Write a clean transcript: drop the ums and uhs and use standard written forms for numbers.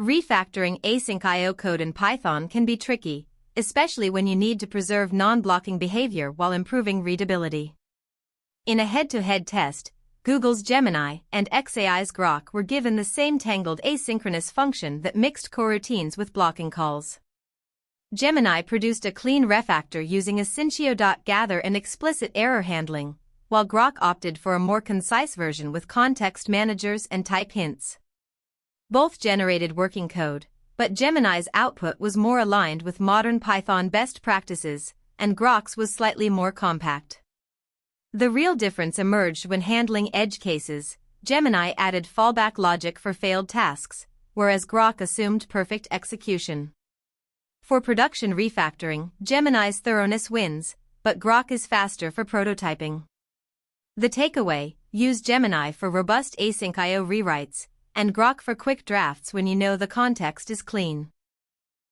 Refactoring AsyncIO code in Python can be tricky, especially when you need to preserve non-blocking behavior while improving readability. In a head-to-head test, Google's Gemini and xAI's Grok were given the same tangled asynchronous function that mixed coroutines with blocking calls. Gemini produced a clean refactor using AsyncIO.gather and explicit error handling, while Grok opted for a more concise version with context managers and type hints. Both generated working code, but Gemini's output was more aligned with modern Python best practices, and Grok's was slightly more compact. The real difference emerged when handling edge cases. Gemini added fallback logic for failed tasks, whereas Grok assumed perfect execution. For production refactoring, Gemini's thoroughness wins, but Grok is faster for prototyping. The takeaway: use Gemini for robust AsyncIO rewrites, and Grok for quick drafts when you know the context is clean.